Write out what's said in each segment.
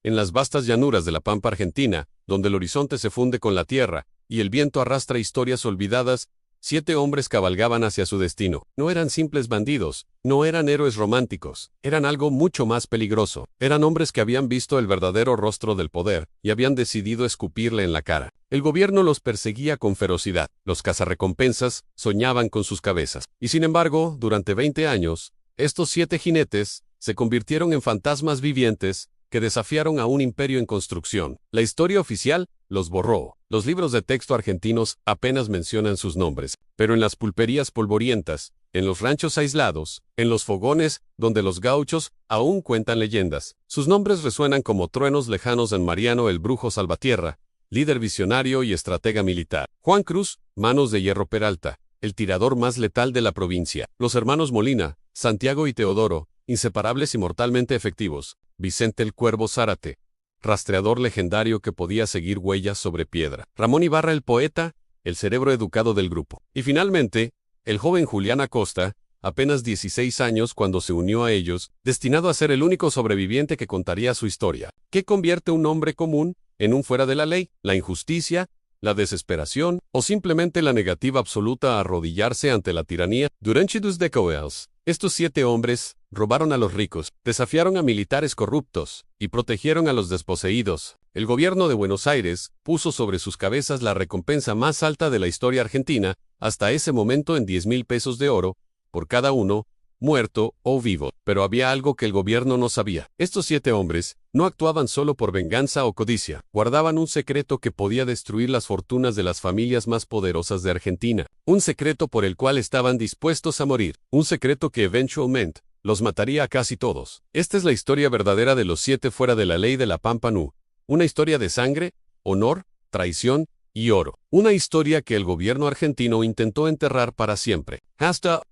En las vastas llanuras de la pampa argentina, donde el horizonte se funde con la tierra, y el viento arrastra historias olvidadas, 7 hombres cabalgaban hacia su destino. No eran simples bandidos, no eran héroes románticos, eran algo mucho más peligroso. Eran hombres que habían visto el verdadero rostro del poder, y habían decidido escupirle en la cara. El gobierno los perseguía con ferocidad. Los cazarrecompensas soñaban con sus cabezas. Y sin embargo, durante 20 años, estos 7 jinetes se convirtieron en fantasmas vivientes que desafiaron a un imperio en construcción. La historia oficial los borró. Los libros de texto argentinos apenas mencionan sus nombres, pero en las pulperías polvorientas, en los ranchos aislados, en los fogones donde los gauchos aún cuentan leyendas, sus nombres resuenan como truenos lejanos en Mariano el Brujo Salvatierra, líder visionario y estratega militar. Juan Cruz, Manos de Hierro Peralta, el tirador más letal de la provincia. Los hermanos Molina, Santiago y Teodoro, inseparables y mortalmente efectivos. Vicente el Cuervo Zárate, rastreador legendario que podía seguir huellas sobre piedra. Ramón Ibarra el poeta, el cerebro educado del grupo. Y finalmente, el joven Julián Acosta, apenas 16 años cuando se unió a ellos, destinado a ser el único sobreviviente que contaría su historia. ¿Qué convierte un hombre común en un fuera de la ley? ¿La injusticia? ¿La desesperación? ¿O simplemente la negativa absoluta a arrodillarse ante la tiranía? Durante dos décadas, estos 7 hombres robaron a los ricos, desafiaron a militares corruptos y protegieron a los desposeídos. El gobierno de Buenos Aires puso sobre sus cabezas la recompensa más alta de la historia argentina, hasta ese momento en 10,000 pesos de oro, por cada uno, muerto o vivo. Pero había algo que el gobierno no sabía. Estos 7 hombres no actuaban solo por venganza o codicia. Guardaban un secreto que podía destruir las fortunas de las familias más poderosas de Argentina. Un secreto por el cual estaban dispuestos a morir. Un secreto que eventualmente los mataría a casi todos. Esta es la historia verdadera de los 7 fuera de la ley de la Pampa Nu. Una historia de sangre, honor, traición y oro. Una historia que el gobierno argentino intentó enterrar para siempre.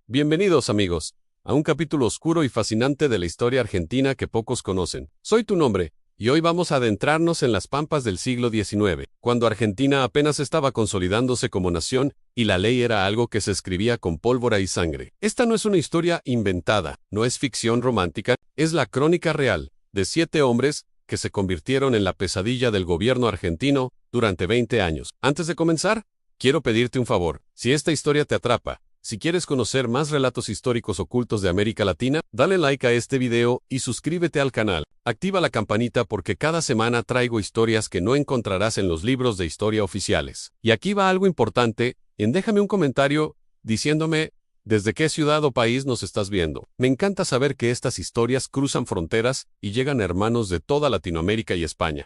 Bienvenidos amigos a un capítulo oscuro y fascinante de la historia argentina que pocos conocen. Soy tu nombre, y hoy vamos a adentrarnos en las pampas del siglo XIX, cuando Argentina apenas estaba consolidándose como nación, y la ley era algo que se escribía con pólvora y sangre. Esta no es una historia inventada, no es ficción romántica, es la crónica real, de 7 hombres que se convirtieron en la pesadilla del gobierno argentino durante 20 años. Antes de comenzar, quiero pedirte un favor. Si esta historia te atrapa, si quieres conocer más relatos históricos ocultos de América Latina, dale like a este video y suscríbete al canal. Activa la campanita porque cada semana traigo historias que no encontrarás en los libros de historia oficiales. Y aquí va algo importante, déjame un comentario diciéndome desde qué ciudad o país nos estás viendo. Me encanta saber que estas historias cruzan fronteras y llegan a hermanos de toda Latinoamérica y España.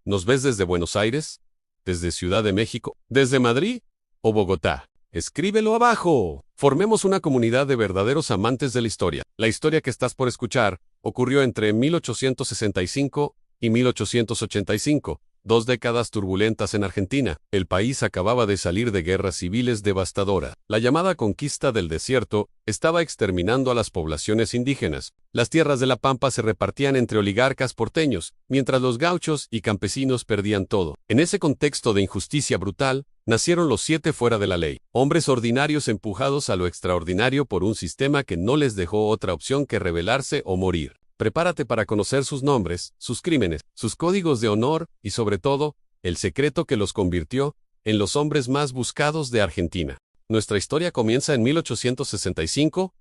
¿Nos ves desde Buenos Aires? ¿Desde Ciudad de México? ¿Desde Madrid? ¿O Bogotá? Escríbelo abajo. Formemos una comunidad de verdaderos amantes de la historia. La historia que estás por escuchar ocurrió entre 1865 y 1885, 2 décadas turbulentas en Argentina. El país acababa de salir de guerras civiles devastadoras. La llamada conquista del desierto estaba exterminando a las poblaciones indígenas. Las tierras de la Pampa se repartían entre oligarcas porteños, mientras los gauchos y campesinos perdían todo. En ese contexto de injusticia brutal, nacieron los 7 fuera de la ley, hombres ordinarios empujados a lo extraordinario por un sistema que no les dejó otra opción que rebelarse o morir. Prepárate para conocer sus nombres, sus crímenes, sus códigos de honor y sobre todo, el secreto que los convirtió en los hombres más buscados de Argentina. Nuestra historia comienza en 1865,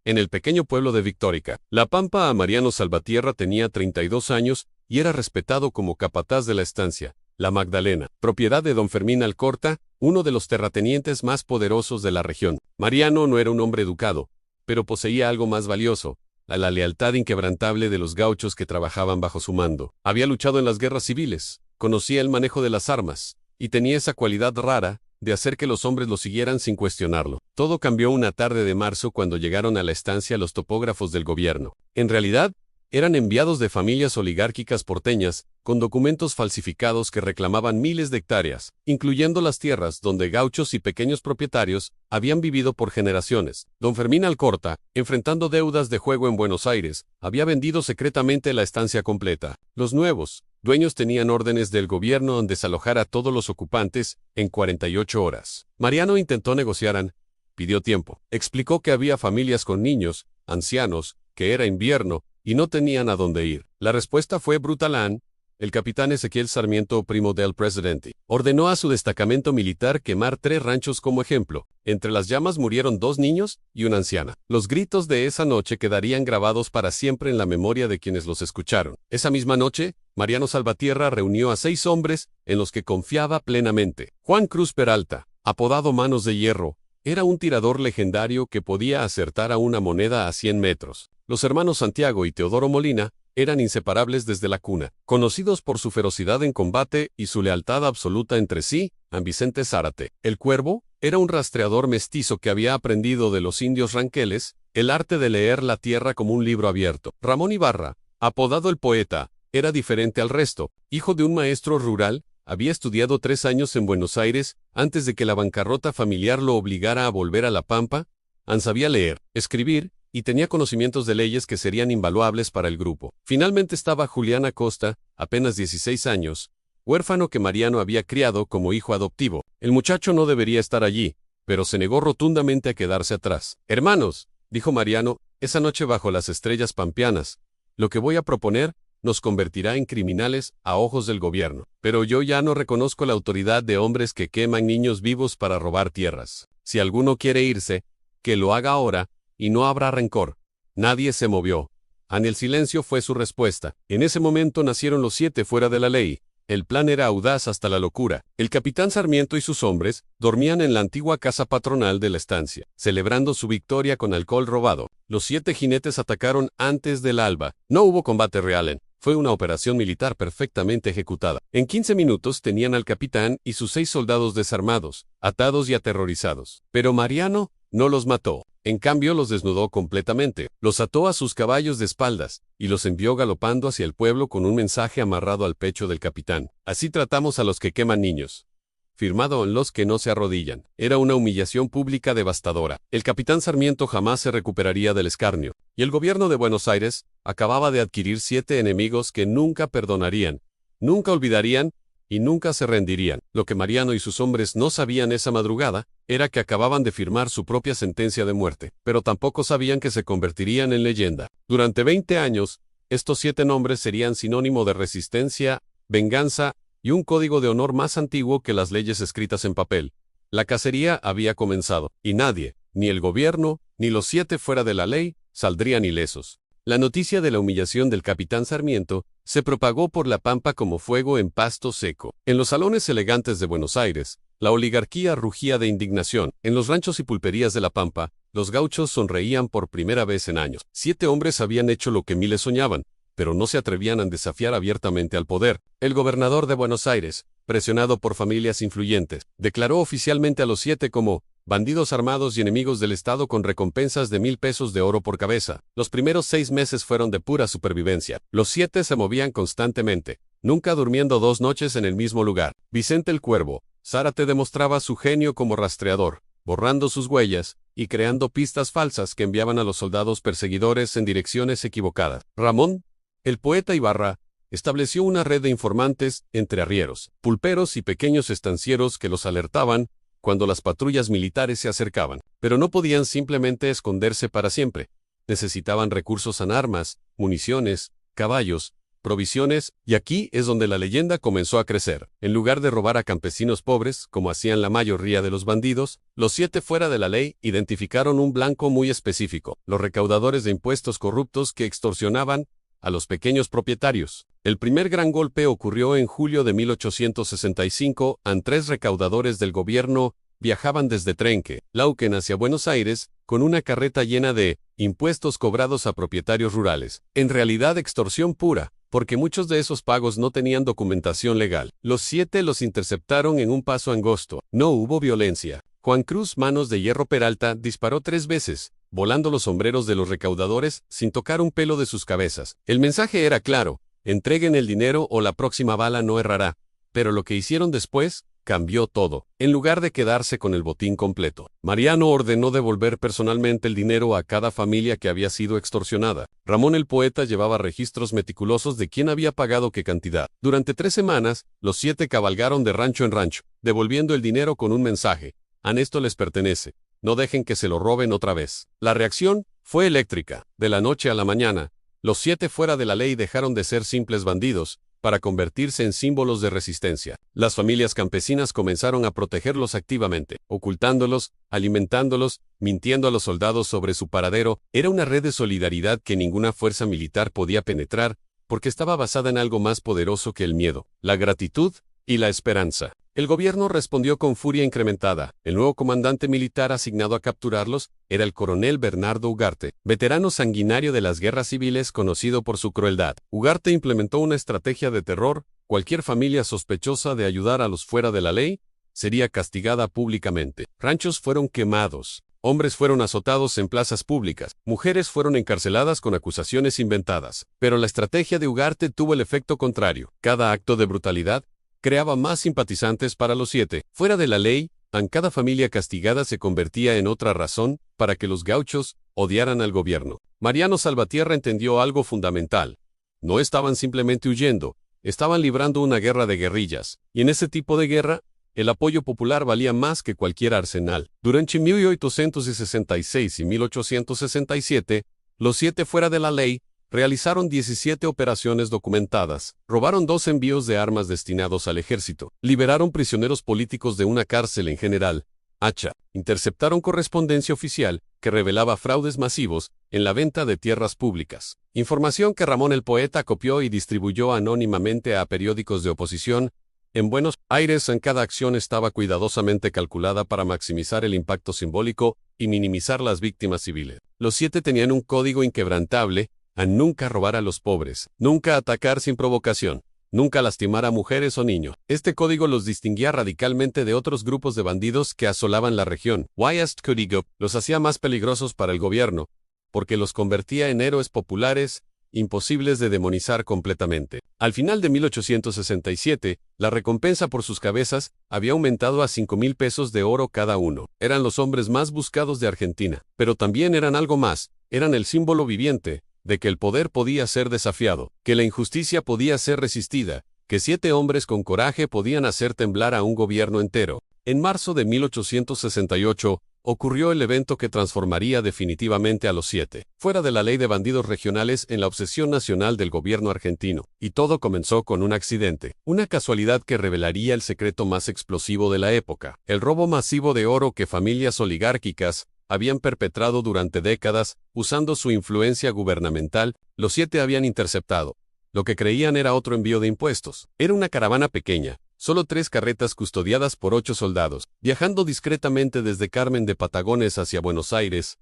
en el pequeño pueblo de Victórica. La Pampa. Mariano Salvatierra tenía 32 años y era respetado como capataz de la estancia, La Magdalena, propiedad de don Fermín Alcorta, uno de los terratenientes más poderosos de la región. Mariano no era un hombre educado, pero poseía algo más valioso: la lealtad inquebrantable de los gauchos que trabajaban bajo su mando. Había luchado en las guerras civiles, conocía el manejo de las armas, y tenía esa cualidad rara de hacer que los hombres lo siguieran sin cuestionarlo. Todo cambió una tarde de marzo cuando llegaron a la estancia los topógrafos del gobierno. En realidad, eran enviados de familias oligárquicas porteñas, con documentos falsificados que reclamaban miles de hectáreas, incluyendo las tierras donde gauchos y pequeños propietarios habían vivido por generaciones. Don Fermín Alcorta, enfrentando deudas de juego en Buenos Aires, había vendido secretamente la estancia completa. Los nuevos dueños tenían órdenes del gobierno en desalojar a todos los ocupantes en 48 horas. Mariano intentó negociar, pidió tiempo. Explicó que había familias con niños, ancianos, que era invierno, y no tenían a dónde ir. La respuesta fue brutal: El capitán Ezequiel Sarmiento, primo del presidente, ordenó a su destacamento militar quemar 3 ranchos como ejemplo. Entre las llamas murieron 2 niños y una anciana. Los gritos de esa noche quedarían grabados para siempre en la memoria de quienes los escucharon. Esa misma noche, Mariano Salvatierra reunió a 6 hombres en los que confiaba plenamente. Juan Cruz Peralta, apodado Manos de Hierro, era un tirador legendario que podía acertar a una moneda a 100 metros. Los hermanos Santiago y Teodoro Molina eran inseparables desde la cuna, conocidos por su ferocidad en combate y su lealtad absoluta entre sí. San Vicente Zárate, el Cuervo, era un rastreador mestizo que había aprendido de los indios ranqueles el arte de leer la tierra como un libro abierto. Ramón Ibarra, apodado el Poeta, era diferente al resto. Hijo de un maestro rural, había estudiado 3 años en Buenos Aires antes de que la bancarrota familiar lo obligara a volver a La Pampa. Sabía leer, escribir, y tenía conocimientos de leyes que serían invaluables para el grupo. Finalmente estaba Julián Acosta, apenas 16 años, huérfano que Mariano había criado como hijo adoptivo. El muchacho no debería estar allí, pero se negó rotundamente a quedarse atrás. «Hermanos», dijo Mariano, esa noche bajo las estrellas pampeanas, «lo que voy a proponer nos convertirá en criminales a ojos del gobierno. Pero yo ya no reconozco la autoridad de hombres que queman niños vivos para robar tierras. Si alguno quiere irse, que lo haga ahora, y no habrá rencor». Nadie se movió. El silencio fue su respuesta. En ese momento nacieron los 7 fuera de la ley. El plan era audaz hasta la locura. El capitán Sarmiento y sus hombres dormían en la antigua casa patronal de la estancia, celebrando su victoria con alcohol robado. Los 7 jinetes atacaron antes del alba. No hubo combate real. Fue una operación militar perfectamente ejecutada. En 15 minutos tenían al capitán y sus 6 soldados desarmados, atados y aterrorizados. Pero Mariano no los mató. En cambio, los desnudó completamente, los ató a sus caballos de espaldas, y los envió galopando hacia el pueblo con un mensaje amarrado al pecho del capitán. «Así tratamos a los que queman niños. Firmado en los que no se arrodillan». Era una humillación pública devastadora. El capitán Sarmiento jamás se recuperaría del escarnio, y el gobierno de Buenos Aires acababa de adquirir 7 enemigos que nunca perdonarían, nunca olvidarían, y nunca se rendirían. Lo que Mariano y sus hombres no sabían esa madrugada era que acababan de firmar su propia sentencia de muerte, pero tampoco sabían que se convertirían en leyenda. Durante 20 años, estos 7 nombres serían sinónimo de resistencia, venganza y un código de honor más antiguo que las leyes escritas en papel. La cacería había comenzado, y nadie, ni el gobierno, ni los 7 fuera de la ley, saldrían ilesos. La noticia de la humillación del capitán Sarmiento se propagó por la Pampa como fuego en pasto seco. En los salones elegantes de Buenos Aires, la oligarquía rugía de indignación. En los ranchos y pulperías de la Pampa, los gauchos sonreían por primera vez en años. 7 hombres habían hecho lo que miles soñaban, pero no se atrevían a desafiar abiertamente al poder. El gobernador de Buenos Aires, presionado por familias influyentes, declaró oficialmente a los 7 como bandidos armados y enemigos del Estado con recompensas de 1000 pesos de oro por cabeza. Los primeros 6 meses fueron de pura supervivencia. Los 7 se movían constantemente, nunca durmiendo 2 noches en el mismo lugar. Vicente el Cuervo, Zárate demostraba su genio como rastreador, borrando sus huellas y creando pistas falsas que enviaban a los soldados perseguidores en direcciones equivocadas. Ramón, el Poeta Ibarra, estableció una red de informantes entre arrieros, pulperos y pequeños estancieros que los alertaban cuando las patrullas militares se acercaban. Pero no podían simplemente esconderse para siempre. Necesitaban recursos en armas, municiones, caballos, provisiones, y aquí es donde la leyenda comenzó a crecer. En lugar de robar a campesinos pobres, como hacían la mayoría de los bandidos, los 7 fuera de la ley identificaron un blanco muy específico: los recaudadores de impuestos corruptos que extorsionaban a los pequeños propietarios. El primer gran golpe ocurrió en julio de 1865. 3 recaudadores del gobierno viajaban desde Trenque, Lauquen hacia Buenos Aires, con una carreta llena de impuestos cobrados a propietarios rurales. En realidad extorsión pura, porque muchos de esos pagos no tenían documentación legal. Los 7 los interceptaron en un paso angosto. No hubo violencia. Juan Cruz Manos de Hierro Peralta disparó 3 veces, volando los sombreros de los recaudadores sin tocar un pelo de sus cabezas. El mensaje era claro: entreguen el dinero o la próxima bala no errará. Pero lo que hicieron después cambió todo. En lugar de quedarse con el botín completo, Mariano ordenó devolver personalmente el dinero a cada familia que había sido extorsionada. Ramón el Poeta llevaba registros meticulosos de quién había pagado qué cantidad. Durante 3 semanas, los 7 cabalgaron de rancho en rancho, devolviendo el dinero con un mensaje: esto les pertenece. No dejen que se lo roben otra vez. La reacción fue eléctrica. De la noche a la mañana, los 7 fuera de la ley dejaron de ser simples bandidos para convertirse en símbolos de resistencia. Las familias campesinas comenzaron a protegerlos activamente, ocultándolos, alimentándolos, mintiendo a los soldados sobre su paradero. Era una red de solidaridad que ninguna fuerza militar podía penetrar, porque estaba basada en algo más poderoso que el miedo, la gratitud y la esperanza. El gobierno respondió con furia incrementada. El nuevo comandante militar asignado a capturarlos era el coronel Bernardo Ugarte, veterano sanguinario de las guerras civiles conocido por su crueldad. Ugarte implementó una estrategia de terror. Cualquier familia sospechosa de ayudar a los fuera de la ley sería castigada públicamente. Ranchos fueron quemados. Hombres fueron azotados en plazas públicas, mujeres fueron encarceladas con acusaciones inventadas. Pero la estrategia de Ugarte tuvo el efecto contrario. Cada acto de brutalidad creaba más simpatizantes para los 7. Fuera de la ley, cada familia castigada se convertía en otra razón para que los gauchos odiaran al gobierno. Mariano Salvatierra entendió algo fundamental. No estaban simplemente huyendo, estaban librando una guerra de guerrillas. Y en ese tipo de guerra, el apoyo popular valía más que cualquier arsenal. Durante 1866 y 1867, los 7 fuera de la ley realizaron 17 operaciones documentadas, robaron 2 envíos de armas destinados al ejército, liberaron prisioneros políticos de una cárcel en General Hacha, interceptaron correspondencia oficial que revelaba fraudes masivos en la venta de tierras públicas. Información que Ramón el Poeta copió y distribuyó anónimamente a periódicos de oposición. En Buenos Aires, cada acción estaba cuidadosamente calculada para maximizar el impacto simbólico y minimizar las víctimas civiles. Los 7 tenían un código inquebrantable: a nunca robar a los pobres, nunca atacar sin provocación, nunca lastimar a mujeres o niños. Este código los distinguía radicalmente de otros grupos de bandidos que asolaban la región. Este código los hacía más peligrosos para el gobierno, porque los convertía en héroes populares, imposibles de demonizar completamente. Al final de 1867, la recompensa por sus cabezas había aumentado a 5,000 pesos de oro cada uno. Eran los hombres más buscados de Argentina, pero también eran algo más, eran el símbolo viviente de que el poder podía ser desafiado, que la injusticia podía ser resistida, que 7 hombres con coraje podían hacer temblar a un gobierno entero. En marzo de 1868, ocurrió el evento que transformaría definitivamente a los 7, fuera de la ley de bandidos regionales, en la obsesión nacional del gobierno argentino. Y todo comenzó con un accidente, una casualidad que revelaría el secreto más explosivo de la época: el robo masivo de oro que familias oligárquicas habían perpetrado durante décadas, usando su influencia gubernamental. Los 7 habían interceptado lo que creían era otro envío de impuestos. Era una caravana pequeña, solo 3 carretas custodiadas por 8 soldados, viajando discretamente desde Carmen de Patagones hacia Buenos Aires.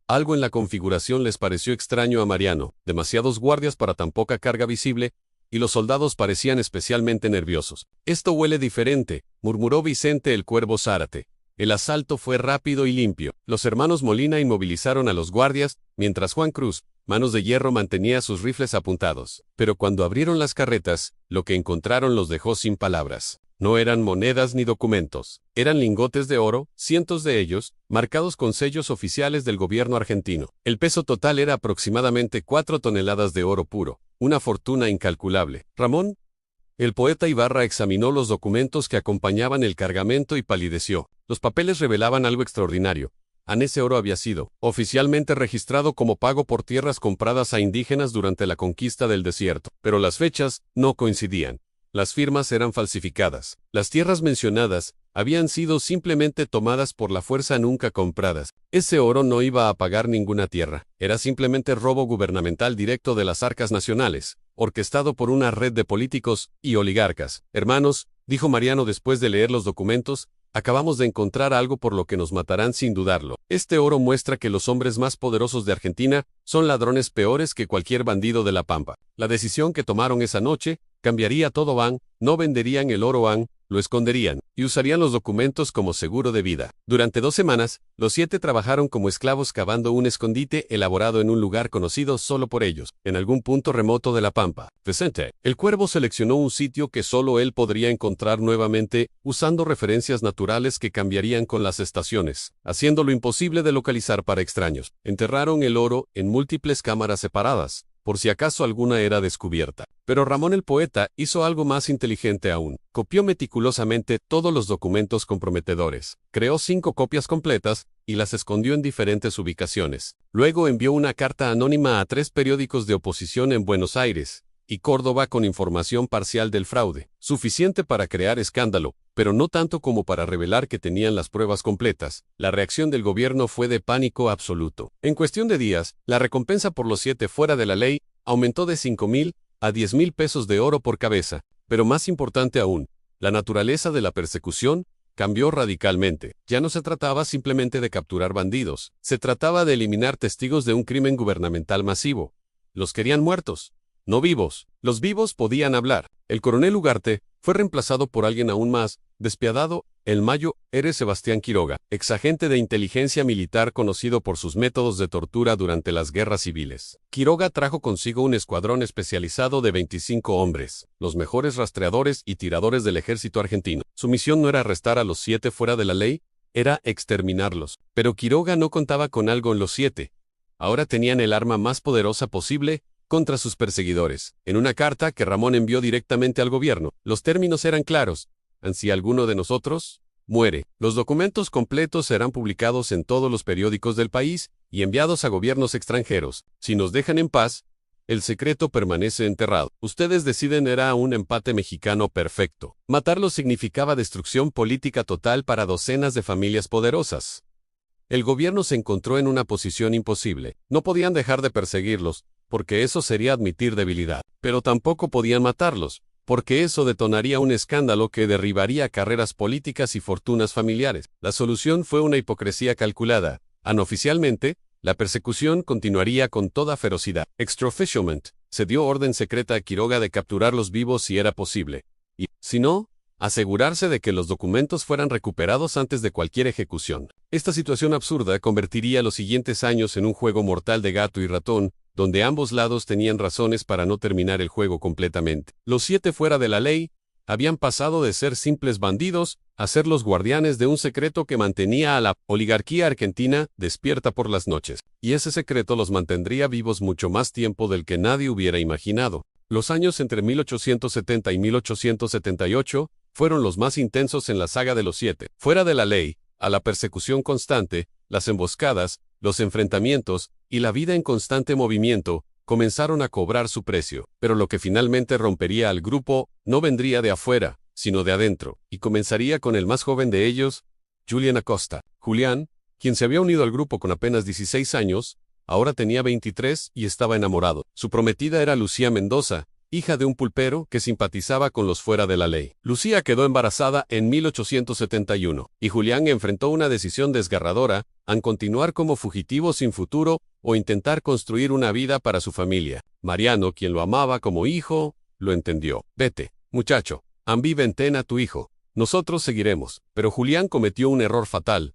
Algo en la configuración les pareció extraño a Mariano: demasiados guardias para tan poca carga visible, y los soldados parecían especialmente nerviosos. «Esto huele diferente», murmuró Vicente el Cuervo Zárate. El asalto fue rápido y limpio. Los hermanos Molina inmovilizaron a los guardias, mientras Juan Cruz, manos de hierro, mantenía sus rifles apuntados. Pero cuando abrieron las carretas, lo que encontraron los dejó sin palabras. No eran monedas ni documentos. Eran lingotes de oro, cientos de ellos, marcados con sellos oficiales del gobierno argentino. El peso total era aproximadamente 4 toneladas de oro puro, una fortuna incalculable. Ramón el Poeta Ibarra examinó los documentos que acompañaban el cargamento y palideció. Los papeles revelaban algo extraordinario. Ese oro había sido oficialmente registrado como pago por tierras compradas a indígenas durante la conquista del desierto. Pero las fechas no coincidían. Las firmas eran falsificadas. Las tierras mencionadas habían sido simplemente tomadas por la fuerza, nunca compradas. Ese oro no iba a pagar ninguna tierra. Era simplemente robo gubernamental directo de las arcas nacionales, orquestado por una red de políticos y oligarcas. «Hermanos», dijo Mariano después de leer los documentos, «acabamos de encontrar algo por lo que nos matarán sin dudarlo. Este oro muestra que los hombres más poderosos de Argentina son ladrones peores que cualquier bandido de la Pampa. La decisión que tomaron esa noche cambiaría todo. No venderían el oro, lo esconderían, y usarían los documentos como seguro de vida». Durante 2 semanas, los 7 trabajaron como esclavos cavando un escondite elaborado en un lugar conocido solo por ellos, en algún punto remoto de la Pampa. Vicente el Cuervo seleccionó un sitio que solo él podría encontrar nuevamente, usando referencias naturales que cambiarían con las estaciones, haciéndolo imposible de localizar para extraños. Enterraron el oro en múltiples cámaras separadas, por si acaso alguna era descubierta. Pero Ramón el Poeta hizo algo más inteligente aún. Copió meticulosamente todos los documentos comprometedores. Creó 5 copias completas y las escondió en diferentes ubicaciones. Luego envió una carta anónima a 3 periódicos de oposición en Buenos Aires, y Córdoba con información parcial del fraude, suficiente para crear escándalo, pero no tanto como para revelar que tenían las pruebas completas. La reacción del gobierno fue de pánico absoluto. En cuestión de días, la recompensa por los 7 fuera de la ley aumentó de 5,000 a 10,000 pesos de oro por cabeza, pero más importante aún, la naturaleza de la persecución cambió radicalmente. Ya no se trataba simplemente de capturar bandidos, se trataba de eliminar testigos de un crimen gubernamental masivo. Los querían muertos, no vivos. Los vivos podían hablar. El coronel Ugarte fue reemplazado por alguien aún más despiadado. En mayo, era Sebastián Quiroga, exagente de inteligencia militar conocido por sus métodos de tortura durante las guerras civiles. Quiroga trajo consigo un escuadrón especializado de 25 hombres, los mejores rastreadores y tiradores del ejército argentino. Su misión no era arrestar a los 7 fuera de la ley, era exterminarlos. Pero Quiroga no contaba con algo en los 7. Ahora tenían el arma más poderosa posible contra sus perseguidores. En una carta que Ramón envió directamente al gobierno, los términos eran claros. Si alguno de nosotros muere, los documentos completos serán publicados en todos los periódicos del país y enviados a gobiernos extranjeros. Si nos dejan en paz, el secreto permanece enterrado. Ustedes deciden. Era un empate mexicano perfecto. Matarlos significaba destrucción política total para docenas de familias poderosas. El gobierno se encontró en una posición imposible. No podían dejar de perseguirlos, porque eso sería admitir debilidad. Pero tampoco podían matarlos, porque eso detonaría un escándalo que derribaría carreras políticas y fortunas familiares. La solución fue una hipocresía calculada. Oficialmente, la persecución continuaría con toda ferocidad. Extraoficialmente, se dio orden secreta a Quiroga de capturarlos vivos si era posible. Y, si no, asegurarse de que los documentos fueran recuperados antes de cualquier ejecución. Esta situación absurda convertiría los siguientes años en un juego mortal de gato y ratón, donde ambos lados tenían razones para no terminar el juego completamente. Los 7 fuera de la ley habían pasado de ser simples bandidos a ser los guardianes de un secreto que mantenía a la oligarquía argentina despierta por las noches. Y ese secreto los mantendría vivos mucho más tiempo del que nadie hubiera imaginado. Los años entre 1870 y 1878 fueron los más intensos en la saga de los 7. Fuera de la ley, a la persecución constante, las emboscadas, los enfrentamientos y la vida en constante movimiento comenzaron a cobrar su precio. Pero lo que finalmente rompería al grupo no vendría de afuera, sino de adentro, y comenzaría con el más joven de ellos, Julián Acosta. Julián, quien se había unido al grupo con apenas 16 años, ahora tenía 23 y estaba enamorado. Su prometida era Lucía Mendoza, hija de un pulpero que simpatizaba con los fuera de la ley. Lucía quedó embarazada en 1871, y Julián enfrentó una decisión desgarradora: continuar como fugitivo sin futuro o intentar construir una vida para su familia. Mariano, quien lo amaba como hijo, lo entendió. Vete, muchacho, venten a tu hijo. Nosotros seguiremos. Pero Julián cometió un error fatal.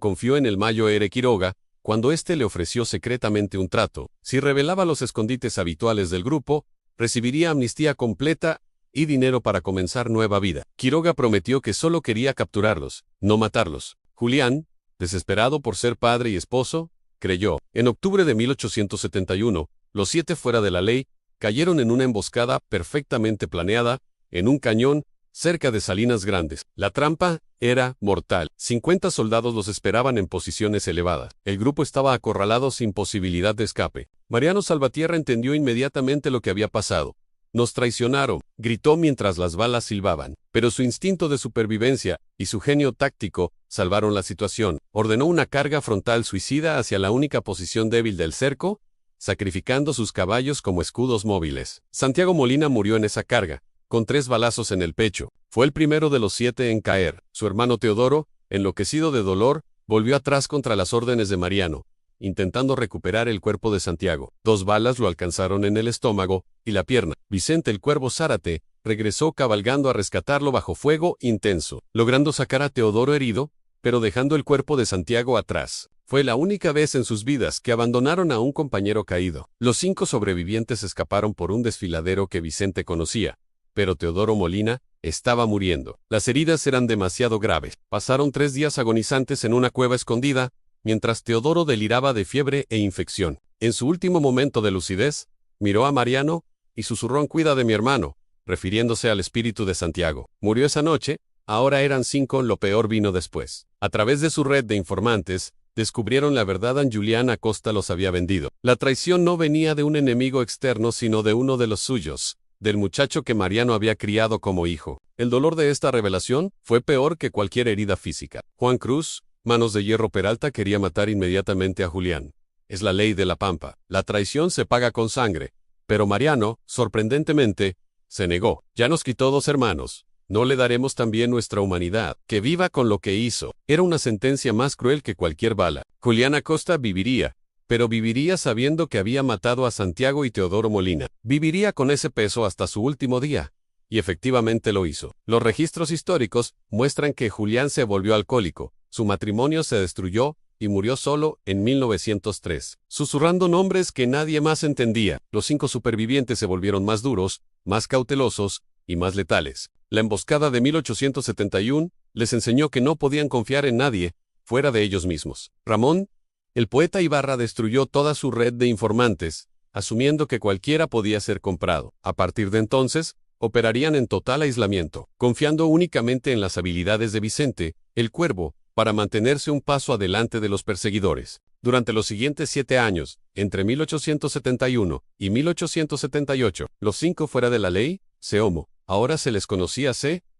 Confió en el Mayo R. Quiroga, cuando éste le ofreció secretamente un trato. Si revelaba los escondites habituales del grupo, recibiría amnistía completa y dinero para comenzar nueva vida. Quiroga prometió que solo quería capturarlos, no matarlos. Julián, desesperado por ser padre y esposo, creyó. En octubre de 1871, los 7 fuera de la ley cayeron en una emboscada perfectamente planeada, en un cañón, cerca de Salinas Grandes. La trampa era mortal. 50 soldados los esperaban en posiciones elevadas. El grupo estaba acorralado sin posibilidad de escape. Mariano Salvatierra entendió inmediatamente lo que había pasado. «Nos traicionaron», gritó mientras las balas silbaban. Pero su instinto de supervivencia y su genio táctico salvaron la situación. Ordenó una carga frontal suicida hacia la única posición débil del cerco, sacrificando sus caballos como escudos móviles. Santiago Molina murió en esa carga, con 3 balazos en el pecho. Fue el primero de los 7 en caer. Su hermano Teodoro, enloquecido de dolor, volvió atrás contra las órdenes de Mariano, intentando recuperar el cuerpo de Santiago. 2 balas lo alcanzaron en el estómago y la pierna. Vicente el Cuervo Zárate regresó cabalgando a rescatarlo bajo fuego intenso, logrando sacar a Teodoro herido, pero dejando el cuerpo de Santiago atrás. Fue la única vez en sus vidas que abandonaron a un compañero caído. Los 5 sobrevivientes escaparon por un desfiladero que Vicente conocía, pero Teodoro Molina estaba muriendo. Las heridas eran demasiado graves. Pasaron 3 días agonizantes en una cueva escondida, mientras Teodoro deliraba de fiebre e infección. En su último momento de lucidez, miró a Mariano y susurró: «Cuida de mi hermano», refiriéndose al espíritu de Santiago. Murió esa noche. Ahora eran 5, lo peor vino después. A través de su red de informantes, descubrieron la verdad. Julián Acosta los había vendido. La traición no venía de un enemigo externo, sino de uno de los suyos, del muchacho que Mariano había criado como hijo. El dolor de esta revelación fue peor que cualquier herida física. Juan Cruz, Manos de Hierro Peralta, quería matar inmediatamente a Julián. Es la ley de la Pampa. La traición se paga con sangre. Pero Mariano, sorprendentemente, se negó. Ya nos quitó 2 hermanos. ¿No le daremos también nuestra humanidad? Que viva con lo que hizo. Era una sentencia más cruel que cualquier bala. Julián Acosta viviría, pero viviría sabiendo que había matado a Santiago y Teodoro Molina. Viviría con ese peso hasta su último día. Y efectivamente lo hizo. Los registros históricos muestran que Julián se volvió alcohólico, su matrimonio se destruyó y murió solo en 1903. Susurrando nombres que nadie más entendía, los 5 supervivientes se volvieron más duros, más cautelosos y más letales. La emboscada de 1871 les enseñó que no podían confiar en nadie fuera de ellos mismos. Ramón, el poeta Ibarra, destruyó toda su red de informantes, asumiendo que cualquiera podía ser comprado. A partir de entonces, operarían en total aislamiento, confiando únicamente en las habilidades de Vicente, el Cuervo, para mantenerse un paso adelante de los perseguidores. Durante los siguientes 7 años, entre 1871 y 1878, los 5 fuera de la ley, Seomo, ahora se les conocía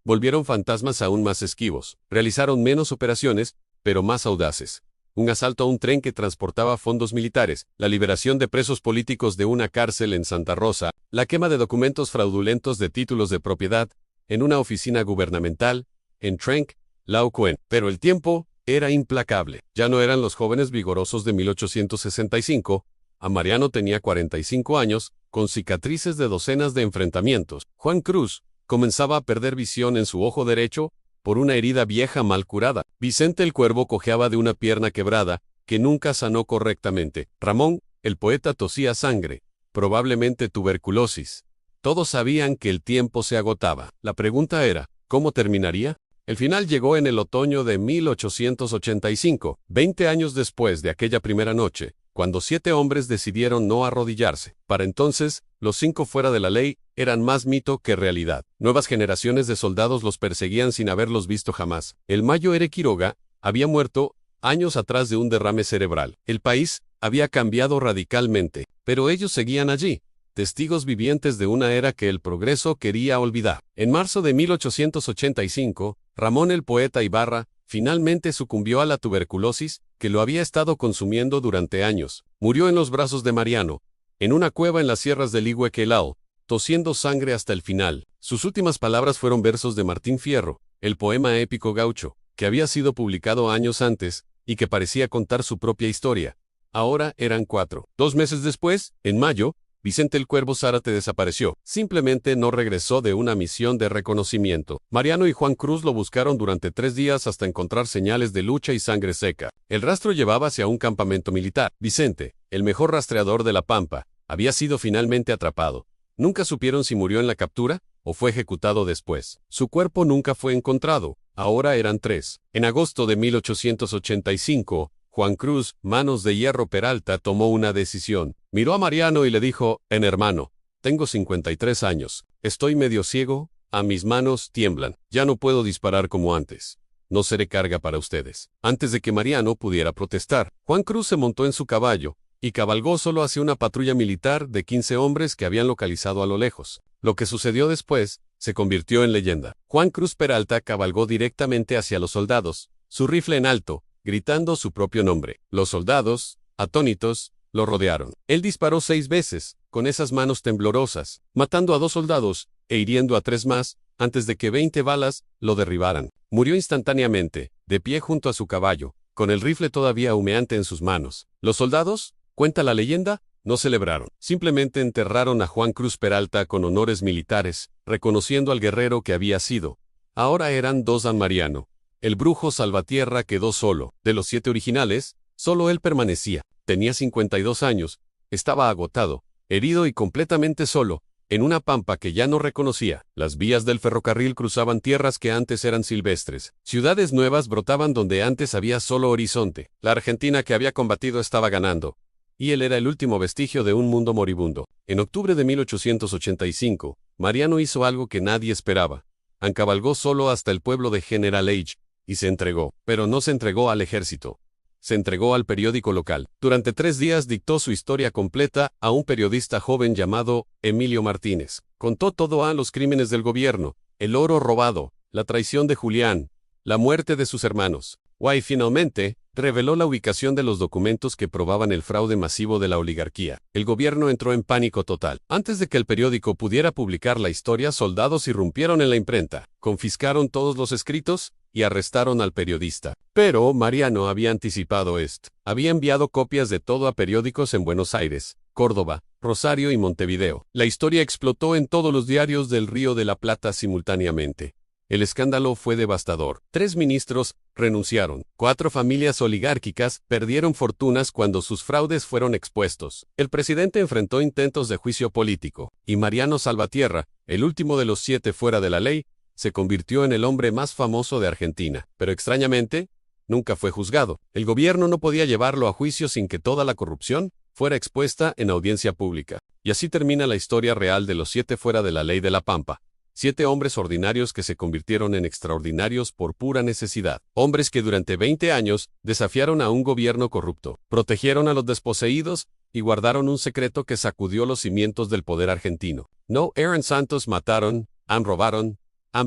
volvieron fantasmas aún más esquivos. Realizaron menos operaciones, pero más audaces. Un asalto a un tren que transportaba fondos militares, la liberación de presos políticos de una cárcel en Santa Rosa, la quema de documentos fraudulentos de títulos de propiedad, en una oficina gubernamental, en Trenc, Lauquen. Pero el tiempo era implacable. Ya no eran los jóvenes vigorosos de 1865, a Mariano tenía 45 años, con cicatrices de docenas de enfrentamientos. Juan Cruz comenzaba a perder visión en su ojo derecho por una herida vieja mal curada. Vicente el Cuervo cojeaba de una pierna quebrada que nunca sanó correctamente. Ramón, el poeta, tosía sangre, probablemente tuberculosis. Todos sabían que el tiempo se agotaba. La pregunta era, ¿cómo terminaría? El final llegó en el otoño de 1885, 20 años después de aquella primera noche, cuando 7 hombres decidieron no arrodillarse. Para entonces, los 5 fuera de la ley eran más mito que realidad. Nuevas generaciones de soldados los perseguían sin haberlos visto jamás. El Mayo Ere Quiroga había muerto años atrás de un derrame cerebral. El país había cambiado radicalmente, pero ellos seguían allí, testigos vivientes de una era que el progreso quería olvidar. En marzo de 1885, Ramón el poeta Ibarra finalmente sucumbió a la tuberculosis que lo había estado consumiendo durante años. Murió en los brazos de Mariano, en una cueva en las sierras del Iguequelao, tosiendo sangre hasta el final. Sus últimas palabras fueron versos de Martín Fierro, el poema épico gaucho, que había sido publicado años antes y que parecía contar su propia historia. Ahora eran 4. 2 meses después, en mayo, Vicente el Cuervo Zárate desapareció. Simplemente no regresó de una misión de reconocimiento. Mariano y Juan Cruz lo buscaron durante 3 días hasta encontrar señales de lucha y sangre seca. El rastro llevaba hacia un campamento militar. Vicente, el mejor rastreador de la Pampa, había sido finalmente atrapado. Nunca supieron si murió en la captura o fue ejecutado después. Su cuerpo nunca fue encontrado. Ahora eran 3. En agosto de 1885, Juan Cruz, Manos de Hierro Peralta, tomó una decisión. Miró a Mariano y le dijo, hermano, tengo 53 años, estoy medio ciego, a mis manos tiemblan, ya no puedo disparar como antes. No seré carga para ustedes. Antes de que Mariano pudiera protestar, Juan Cruz se montó en su caballo y cabalgó solo hacia una patrulla militar de 15 hombres que habían localizado a lo lejos. Lo que sucedió después se convirtió en leyenda. Juan Cruz Peralta cabalgó directamente hacia los soldados, su rifle en alto, gritando su propio nombre. Los soldados, atónitos, lo rodearon. Él disparó 6 veces, con esas manos temblorosas, matando a 2 soldados e hiriendo a 3 más, antes de que 20 balas lo derribaran. Murió instantáneamente, de pie junto a su caballo, con el rifle todavía humeante en sus manos. Los soldados, cuenta la leyenda, no celebraron. Simplemente enterraron a Juan Cruz Peralta con honores militares, reconociendo al guerrero que había sido. Ahora eran 2 a Mariano. El brujo Salvatierra quedó solo. De los 7 originales, solo él permanecía. Tenía 52 años, estaba agotado, herido y completamente solo, en una pampa que ya no reconocía. Las vías del ferrocarril cruzaban tierras que antes eran silvestres. Ciudades nuevas brotaban donde antes había solo horizonte. La Argentina que había combatido estaba ganando, y él era el último vestigio de un mundo moribundo. En octubre de 1885, Mariano hizo algo que nadie esperaba. Encabalgó solo hasta el pueblo de General H, y se entregó, pero no se entregó al ejército. se entregó al periódico local. Durante 3 días dictó su historia completa a un periodista joven llamado Emilio Martínez. Contó todo a los crímenes del gobierno, el oro robado, la traición de Julián, la muerte de sus hermanos. Y finalmente, reveló la ubicación de los documentos que probaban el fraude masivo de la oligarquía. El gobierno entró en pánico total. Antes de que el periódico pudiera publicar la historia, soldados irrumpieron en la imprenta, confiscaron todos los escritos y arrestaron al periodista. Pero Mariano había anticipado esto. Había enviado copias de todo a periódicos en Buenos Aires, Córdoba, Rosario y Montevideo. La historia explotó en todos los diarios del Río de la Plata simultáneamente. El escándalo fue devastador. 3 ministros renunciaron. 4 familias oligárquicas perdieron fortunas cuando sus fraudes fueron expuestos. El presidente enfrentó intentos de juicio político, y Mariano Salvatierra, el último de los 7 fuera de la ley, se convirtió en el hombre más famoso de Argentina. Pero extrañamente, nunca fue juzgado. El gobierno no podía llevarlo a juicio sin que toda la corrupción fuera expuesta en audiencia pública. Y así termina la historia real de los 7 fuera de la ley de la Pampa. 7 hombres ordinarios que se convirtieron en extraordinarios por pura necesidad. Hombres que durante 20 años desafiaron a un gobierno corrupto, protegieron a los desposeídos y guardaron un secreto que sacudió los cimientos del poder argentino. No eran santos, mataron, robaron,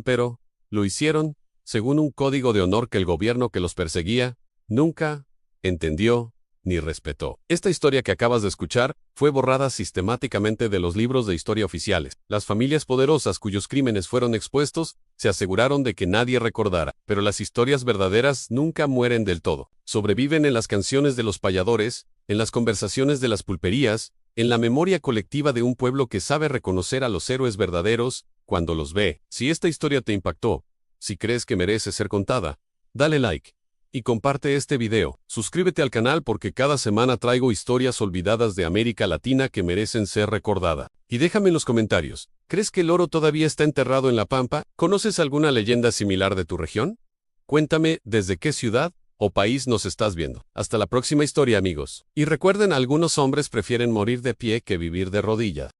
pero lo hicieron según un código de honor que el gobierno que los perseguía nunca entendió ni respetó. Esta historia que acabas de escuchar fue borrada sistemáticamente de los libros de historia oficiales. Las familias poderosas cuyos crímenes fueron expuestos se aseguraron de que nadie recordara, pero las historias verdaderas nunca mueren del todo. Sobreviven en las canciones de los payadores, en las conversaciones de las pulperías, en la memoria colectiva de un pueblo que sabe reconocer a los héroes verdaderos cuando los ve. Si esta historia te impactó, si crees que merece ser contada, dale like y comparte este video. Suscríbete al canal porque cada semana traigo historias olvidadas de América Latina que merecen ser recordadas. Y déjame en los comentarios, ¿crees que el oro todavía está enterrado en la Pampa? ¿Conoces alguna leyenda similar de tu región? Cuéntame desde qué ciudad o país nos estás viendo. Hasta la próxima historia, amigos. Y recuerden, algunos hombres prefieren morir de pie que vivir de rodillas.